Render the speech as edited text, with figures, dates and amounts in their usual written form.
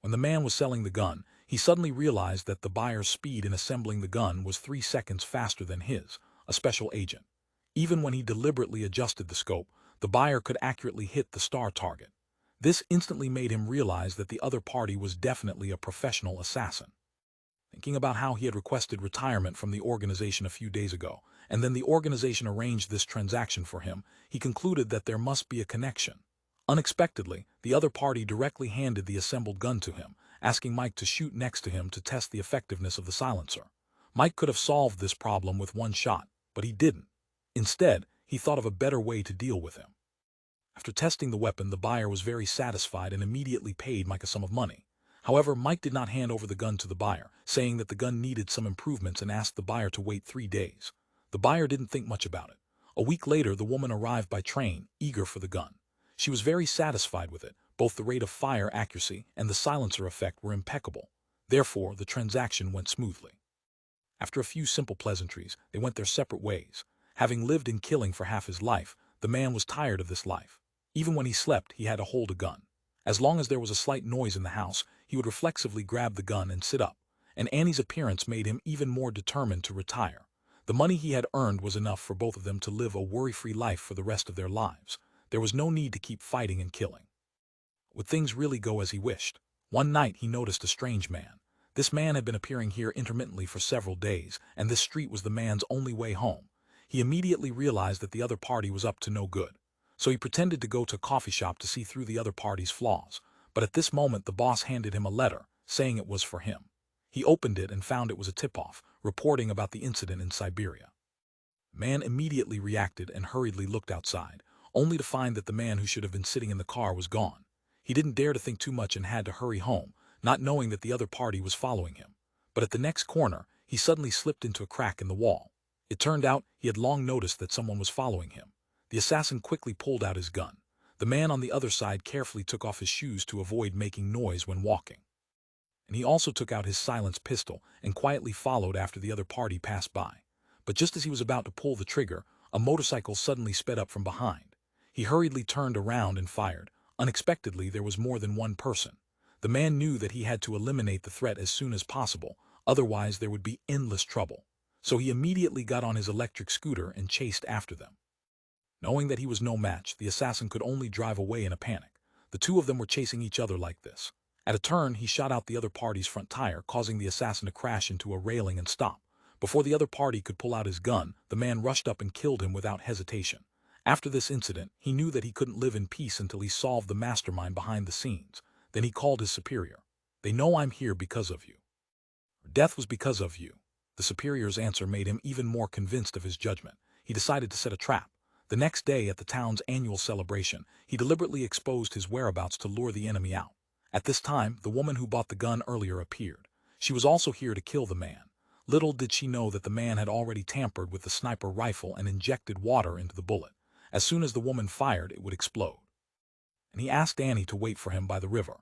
When the man was selling the gun, he suddenly realized that the buyer's speed in assembling the gun was 3 seconds faster than his, a special agent. Even when he deliberately adjusted the scope, the buyer could accurately hit the star target. This instantly made him realize that the other party was definitely a professional assassin. Thinking about how he had requested retirement from the organization a few days ago, and then the organization arranged this transaction for him, he concluded that there must be a connection. Unexpectedly, the other party directly handed the assembled gun to him, asking Mike to shoot next to him to test the effectiveness of the silencer. Mike could have solved this problem with one shot, but he didn't. Instead, he thought of a better way to deal with him. After testing the weapon, the buyer was very satisfied and immediately paid Mike a sum of money. However, Mike did not hand over the gun to the buyer, saying that the gun needed some improvements and asked the buyer to wait 3 days. The buyer didn't think much about it. A week later, the woman arrived by train, eager for the gun. She was very satisfied with it. Both the rate of fire accuracy and the silencer effect were impeccable. Therefore, the transaction went smoothly. After a few simple pleasantries, they went their separate ways. Having lived in killing for half his life, the man was tired of this life. Even when he slept, he had to hold a gun. As long as there was a slight noise in the house, he would reflexively grab the gun and sit up, and Annie's appearance made him even more determined to retire. The money he had earned was enough for both of them to live a worry-free life for the rest of their lives. There was no need to keep fighting and killing. Would things really go as he wished? One night he noticed a strange man. This man had been appearing here intermittently for several days, and this street was the man's only way home. He immediately realized that the other party was up to no good. So he pretended to go to a coffee shop to see through the other party's flaws. But at this moment the boss handed him a letter, saying it was for him. He opened it and found it was a tip-off, reporting about the incident in Siberia. Man immediately reacted and hurriedly looked outside, only to find that the man who should have been sitting in the car was gone. He didn't dare to think too much and had to hurry home, not knowing that the other party was following him. But at the next corner, he suddenly slipped into a crack in the wall. It turned out he had long noticed that someone was following him. The assassin quickly pulled out his gun. The man on the other side carefully took off his shoes to avoid making noise when walking. And he also took out his silenced pistol and quietly followed after the other party passed by. But just as he was about to pull the trigger, a motorcycle suddenly sped up from behind. He hurriedly turned around and fired. Unexpectedly, there was more than one person. The man knew that he had to eliminate the threat as soon as possible, otherwise there would be endless trouble. So he immediately got on his electric scooter and chased after them. Knowing that he was no match, the assassin could only drive away in a panic. The two of them were chasing each other like this. At a turn, he shot out the other party's front tire, causing the assassin to crash into a railing and stop. Before the other party could pull out his gun, the man rushed up and killed him without hesitation. After this incident, he knew that he couldn't live in peace until he solved the mastermind behind the scenes. Then he called his superior. "They know I'm here because of you. Death was because of you." The superior's answer made him even more convinced of his judgment. He decided to set a trap. The next day at the town's annual celebration, he deliberately exposed his whereabouts to lure the enemy out. At this time, the woman who bought the gun earlier appeared. She was also here to kill the man. Little did she know that the man had already tampered with the sniper rifle and injected water into the bullet. As soon as the woman fired, it would explode. And he asked Annie to wait for him by the river.